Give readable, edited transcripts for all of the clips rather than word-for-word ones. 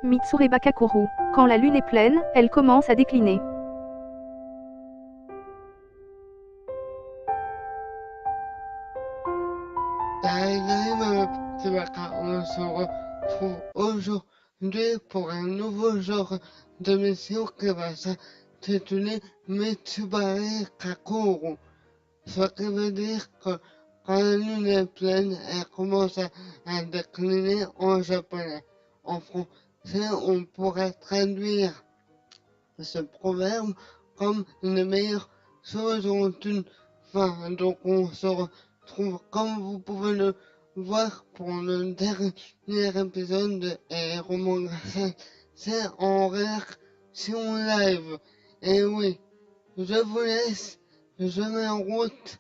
Mitsureba Kakuru. Quand la lune est pleine, elle commence à décliner. Salut ma petite vaca, on se retrouve aujourd'hui pour un nouveau genre de mission qui va s'intituler Mitsubare Kakuru. Ce qui veut dire que quand la lune est pleine, elle commence à décliner en japonais. En français, on pourrait traduire ce proverbe comme une meilleure chose ont une fin. Donc on se retrouve comme vous pouvez le voir pour le dernier épisode de Hero Manga. C'est en réaction live. Et oui, je vous laisse, je mets en route,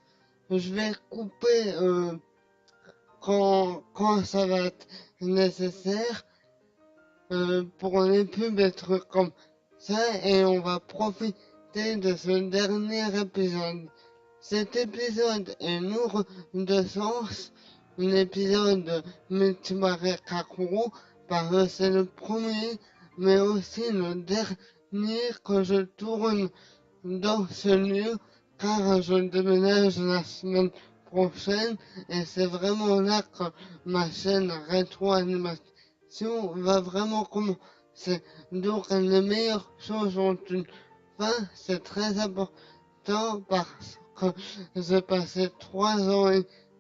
je vais couper quand ça va être nécessaire pour les pubs et trucs comme ça et on va profiter de ce dernier épisode. Cet épisode est lourd de sens, l'épisode de Mitsubare Kakuru parce que c'est le premier mais aussi le dernier que je tourne dans ce lieu car je déménage la semaine prochaine et c'est vraiment là que ma chaîne Rétro Animation va vraiment commencer. Donc les meilleures choses ont une fin, c'est très important parce que j'ai passé 3 ans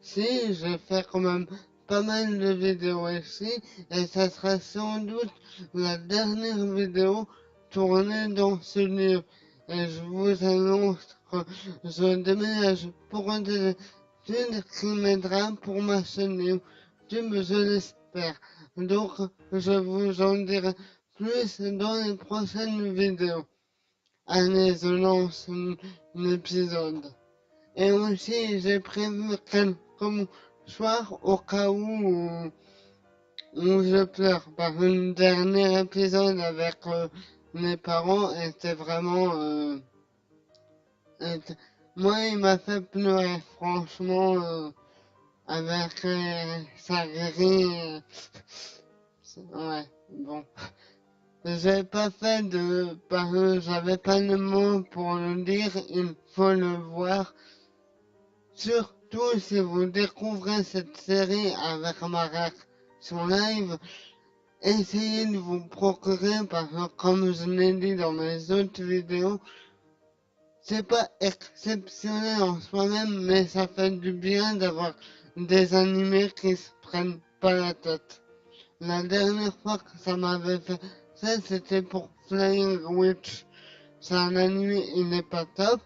ici, j'ai fait quand même pas mal de vidéos ici et ça sera sans doute la dernière vidéo tournée dans ce lieu. Et je vous annonce que je déménage pour des études qui m'aidera pour ma chaîne YouTube, je l'espère. Donc, je vous en dirai plus dans les prochaines vidéos. Allez, je lance un épisode. Et aussi, j'ai prévu quelques mouchoirs au cas où je pleure. Par un dernier épisode avec mes parents était vraiment... moi, il m'a fait pleurer, franchement, avec sa grille. Ouais, bon. J'ai pas fait de... parce que j'avais pas le mot pour le dire, il faut le voir. Surtout si vous découvrez cette série avec ma réaction live, essayez de vous procurer parce que comme je l'ai dit dans mes autres vidéos, c'est pas exceptionnel en soi-même, mais ça fait du bien d'avoir des animés qui se prennent pas la tête. La dernière fois que ça m'avait fait ça, c'était pour Flying Witch. C'est un animé, il n'est pas top,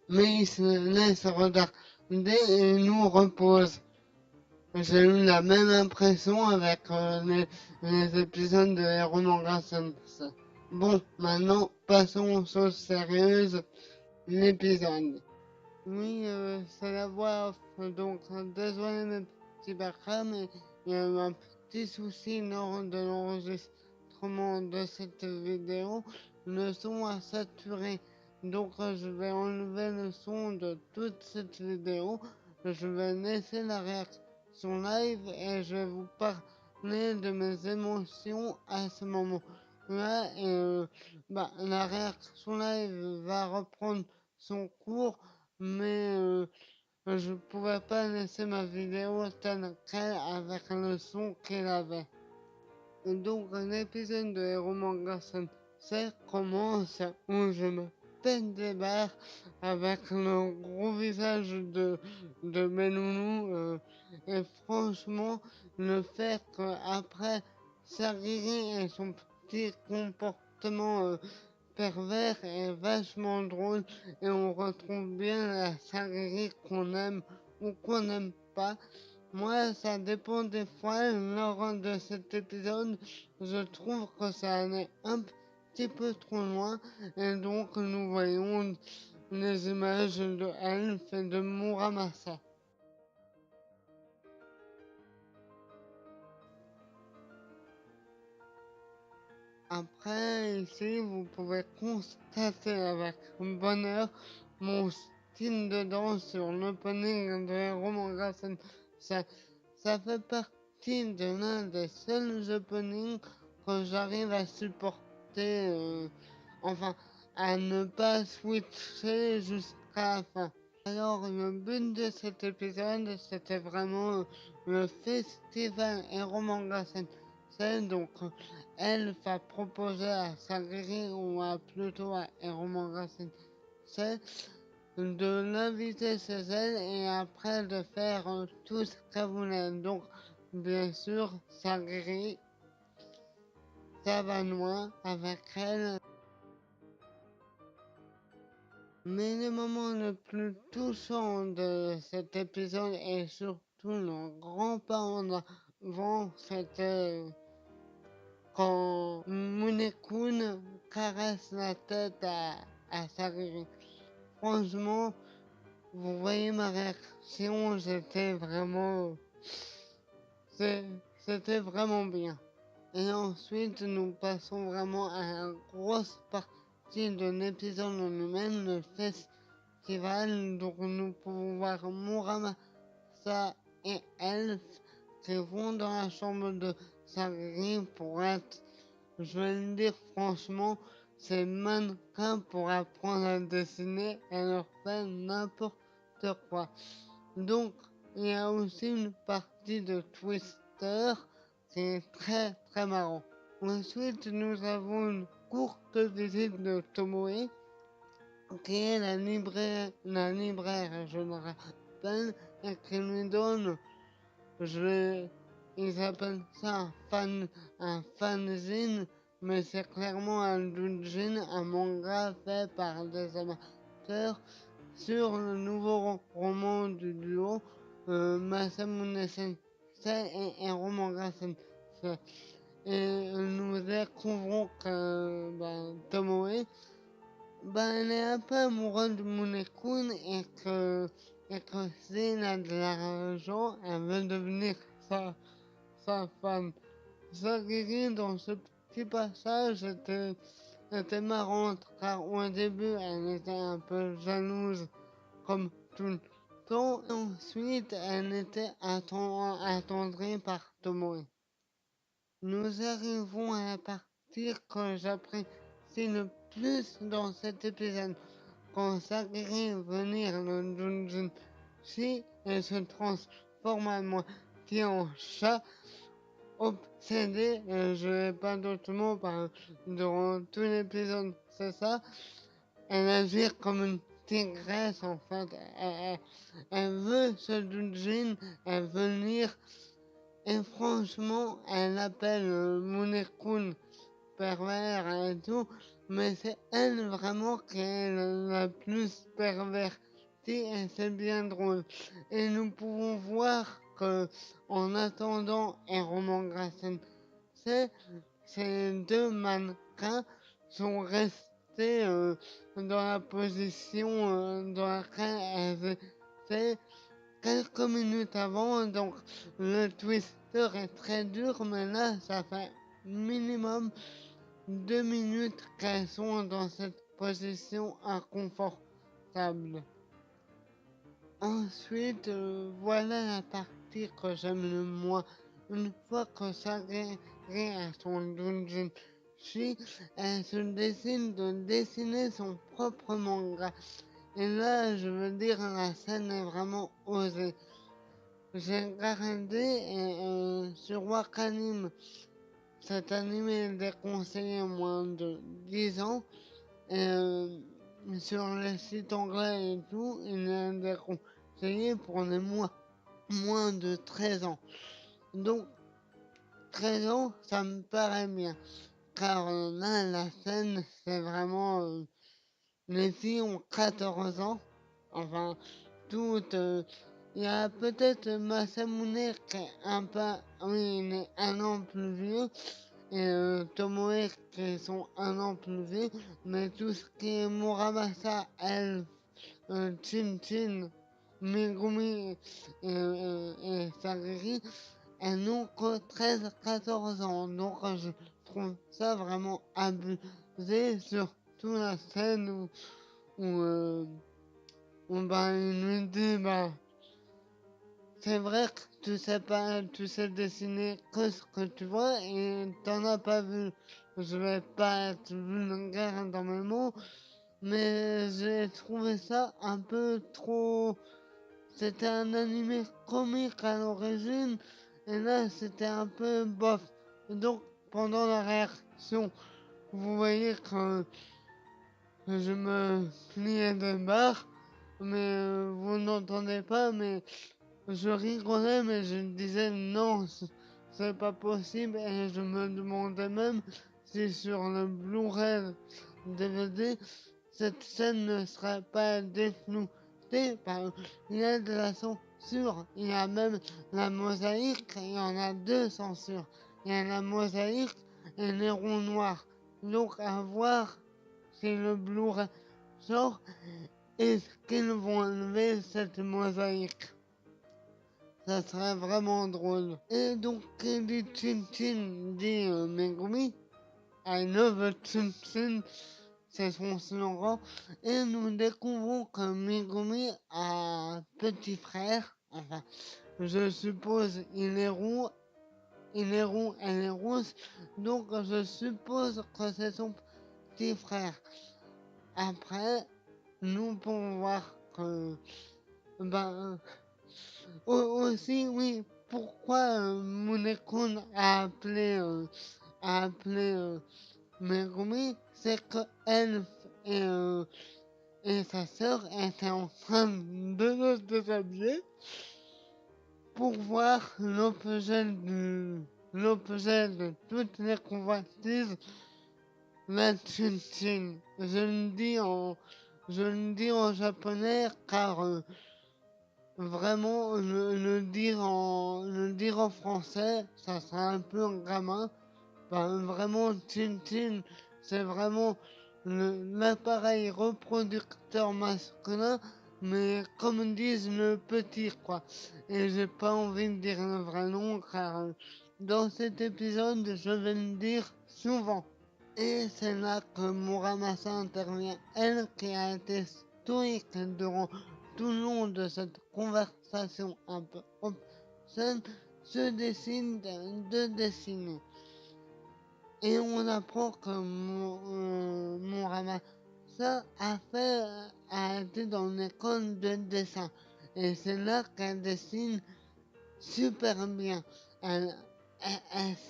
mais il se laisse regarder et nous repose. J'ai eu la même impression avec les épisodes de Hero Manga Sensei. Bon, maintenant, passons aux choses sérieuses. L'épisode. Oui, c'est la voix off, donc désolé mes petits bâtards, mais il y a eu un petit souci lors de l'enregistrement de cette vidéo. Le son a saturé, donc je vais enlever le son de toute cette vidéo. Je vais laisser la réaction live et je vais vous parler de mes émotions à ce moment-là. Et la réaction live va reprendre son cours, mais je pouvais pas laisser ma vidéo telle quelle avec le son qu'elle avait. Donc l'épisode de Hero Manga Sensei commence où je me pète des barres avec le gros visage de Meloulou et franchement le fait qu'après Sariri et son petit comportement pervers est vachement drôle et on retrouve bien la Sariri qu'on aime ou qu'on n'aime pas. Moi, ça dépend des fois. Lors de cet épisode, je trouve que ça allait un petit peu trop loin et donc nous voyons les images de Elf et de Muramasa. Après, ici, vous pouvez constater avec bonheur mon style de danse sur l'opening de Hero Manga Sensei. Ça fait partie de l'un des seuls openings que j'arrive à supporter, enfin, à ne pas switcher jusqu'à la fin. Alors, le but de cet épisode, c'était vraiment le festival Hero Manga Sensei. Donc, elle va proposer à Sagiri, ou plutôt à Hero Manga Sensei, de l'inviter chez elle et après de faire tout ce qu'elle voulait. Donc, bien sûr, Sagiri, ça va loin avec elle. Mais le moment le plus touchant de cet épisode et surtout le grand pas en avant, c'était quand Munekun caresse la tête à Sagiri. Franchement, vous voyez ma réaction, c'était vraiment bien. Et ensuite, nous passons vraiment à la grosse partie de l'épisode en lui-même, le festival. Donc nous pouvons voir Muramasa et Elf qui vont dans la chambre de Sagri pour être, je vais le dire franchement, ces mannequins pour apprendre à dessiner et leur faire n'importe quoi. Donc, il y a aussi une partie de Twister qui est très très marrant. Ensuite, nous avons une courte visite de Tomoe, qui est la libraire, je me rappelle, et qui lui donne, ils appellent ça un fanzine, mais c'est clairement un doujin, un manga fait par des amateurs sur le nouveau roman du duo Masamune Sensei et Hero Manga Sensei. Et nous découvrons que Tomoe, elle est un peu amoureuse de Munekun et que s'il a de l'argent, elle veut devenir sa femme. Sagiri, dans ce petit passage, était marrante, car au début, elle était un peu jalouse, comme tout le temps. Ensuite, elle était attendrie par Tomoe. Nous arrivons à la partie que j'apprécie le plus dans cet épisode. Quand Sagiri venir le Dungeon-shi, elle se transforme à moitié en chat. Obsédée, je n'ai pas d'autre mot durant tout l'épisode, c'est ça. Elle agit comme une tigresse en fait. Elle veut ce Dungeon, elle veut lire. Et franchement, elle appelle Munekun pervers et tout, mais c'est elle vraiment qui est la plus pervertie et c'est bien drôle. Et nous pouvons voir que en attendant Hero Manga Sensei, ces deux mannequins sont restés dans la position dans laquelle elles étaient quelques minutes avant, donc le twister est très dur, mais là ça fait minimum 2 minutes qu'elles sont dans cette position inconfortable. Ensuite, voilà la partie que j'aime le moins. Une fois que Sagiri a son doujinshi, elle se décide de dessiner son propre manga. Et là, je veux dire, la scène est vraiment osée. J'ai regardé sur Wakanim. Cet anime est déconseillé moins de 10 ans. Et sur le site anglais et tout, il est déconseillé pour les moins de 13 ans. Donc, 13 ans, ça me paraît bien. Car là, la scène, c'est vraiment... les filles ont 14 ans. Enfin, toutes... il y a peut-être Masamune qui est un peu... Oui, il est un an plus vieux. Et Tomoe qui sont un an plus vieux. Mais tout ce qui est Muramasa, Elf, Chin Chin, Megumi et Sagiri, elles n'ont que 13-14 ans. Donc je trouve ça vraiment abusé, surtout la scène où il lui dit, c'est vrai que tu sais dessiner que ce que tu vois et t'en as pas vu. Je vais pas être vulgaire dans mes mots, mais j'ai trouvé ça un peu trop. C'était un animé comique à l'origine, et là c'était un peu bof. Donc pendant la réaction, vous voyez que je me pliais de barre, mais vous n'entendez pas, mais je rigolais, mais je disais non, c'est pas possible, et je me demandais même si sur le Blu-ray DVD, cette scène ne serait pas défloutée par, il y a de la censure, il y a même la mosaïque, il y en a deux censures, il y a la mosaïque et les ronds noirs, donc à voir si le Blu-ray sort, est-ce qu'ils vont enlever cette mosaïque? Ça serait vraiment drôle. Et donc, qui dit Chin Chin dit Megumi. I love Chin Chin, c'est son slogan. Et nous découvrons que Megumi a un petit frère. Enfin, je suppose il est roux, elle est rousse. Donc, je suppose que c'est son petit frère. Après, nous pouvons voir que, ben, aussi, oui, pourquoi Munekun a appelé Megumi, c'est que elle et sa sœur étaient en train de se déshabiller pour voir l'objet de toutes les convoitises, la Chin-Chin. Je le dis en japonais car vraiment le dire en français, ça sera un peu un gamin. Ben, vraiment, Chin-Chin, c'est vraiment l'appareil reproducteur masculin, mais comme disent le petit, quoi. Et j'ai pas envie de dire le vrai nom, car dans cet épisode, je vais le dire souvent. Et c'est là que Muramasa intervient, elle qui a été stoïque durant tout le long de cette conversation un peu obscène, se décide de dessiner. Et on apprend que Muramasa a été dans une école de dessin. Et c'est là qu'elle dessine super bien. Elle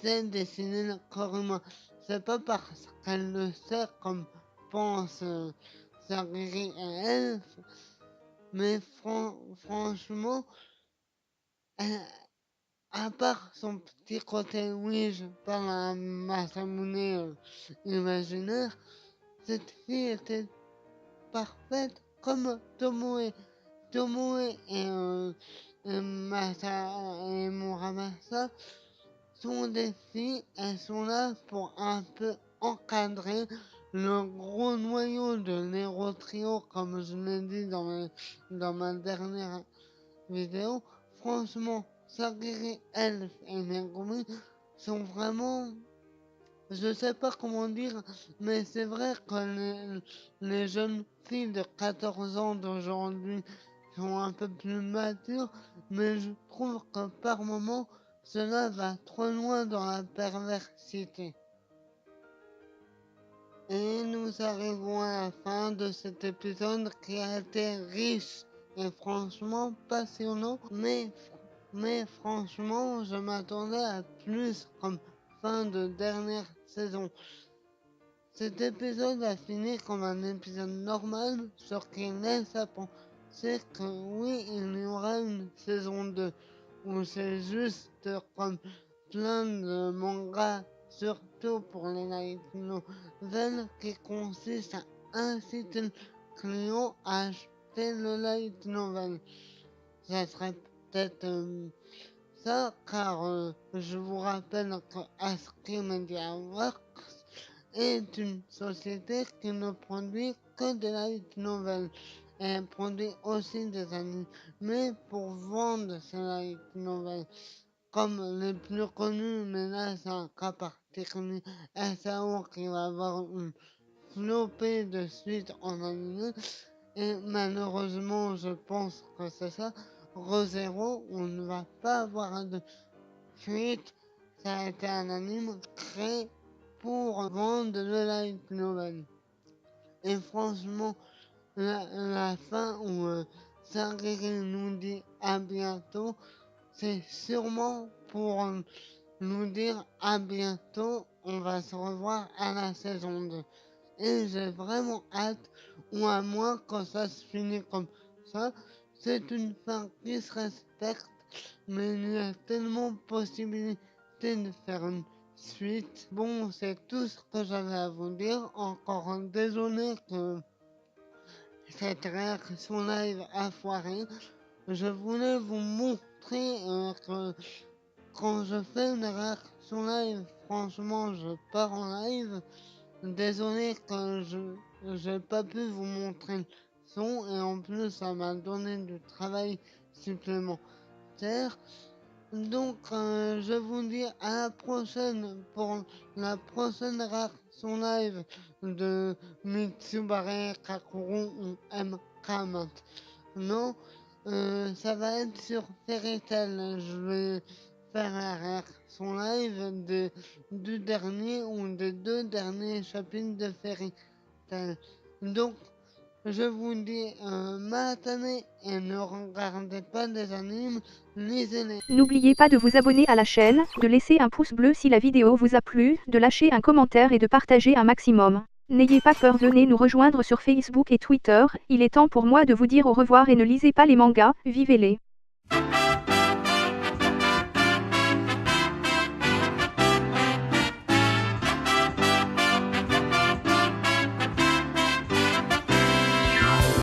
sait dessiner le corps humain. C'est pas parce qu'elle le sait comme pense Sagiri et elle, mais franchement, elle, à part son petit côté oui, je parle à Masamune imaginaire, cette fille était parfaite comme Tomoe. Tomoe et Muramasa sont des filles, elles sont là pour un peu encadrer le gros noyau de l'héros trio, comme je l'ai dit dans ma dernière vidéo. Franchement, Sagiri, Elf et Megumi sont vraiment, je sais pas comment dire, mais c'est vrai que les jeunes filles de 14 ans d'aujourd'hui sont un peu plus matures, mais je trouve que par moment, cela va trop loin dans la perversité. Et nous arrivons à la fin de cet épisode qui a été riche et franchement passionnant, mais franchement, je m'attendais à plus comme fin de dernière saison. Cet épisode a fini comme un épisode normal, ce qui laisse à penser que oui, il y aura une saison 2, où c'est juste comme plein de mangas, surtout pour les light novels, qui consiste à inciter le client à acheter le light novel. Ça serait peut-être ça, car je vous rappelle que ASCII Media Works est une société qui ne produit que des light novels. Elle produit aussi des animés pour vendre ces light novels. Comme les plus connus, mais là c'est un cas particulier, SAO qui va avoir une flopée de suite en animé. Et malheureusement, je pense que c'est ça. ReZero, on ne va pas avoir de suite. Ça a été un anime créé pour vendre le light novel. Et franchement, la fin où Sagiri nous dit à bientôt, c'est sûrement pour nous dire à bientôt, on va se revoir à la saison 2. Et j'ai vraiment hâte, ou à moins quand ça se finit comme ça, c'est une fin qui se respecte, mais il y a tellement possibilité de faire une suite. Bon, c'est tout ce que j'avais à vous dire. Encore désolé que cette réaction live a foiré. Je voulais vous montrer que quand je fais une réaction live, franchement, je pars en live. Désolé que j'ai pas pu vous montrer le son et en plus ça m'a donné du travail supplémentaire. Donc je vous dis à la prochaine pour la prochaine réaction live de Mitsubare Kakuru ou MK maintenant. Ça va être sur Fairy Tail. Je vais faire la réaction live du dernier ou des 2 derniers chapitres de Fairy Tail. Donc je vous dis matane et ne regardez pas des animes, lisez-les. N'oubliez pas de vous abonner à la chaîne, de laisser un pouce bleu si la vidéo vous a plu, de lâcher un commentaire et de partager un maximum. N'ayez pas peur, venez nous rejoindre sur Facebook et Twitter, il est temps pour moi de vous dire au revoir et ne lisez pas les mangas, vivez-les.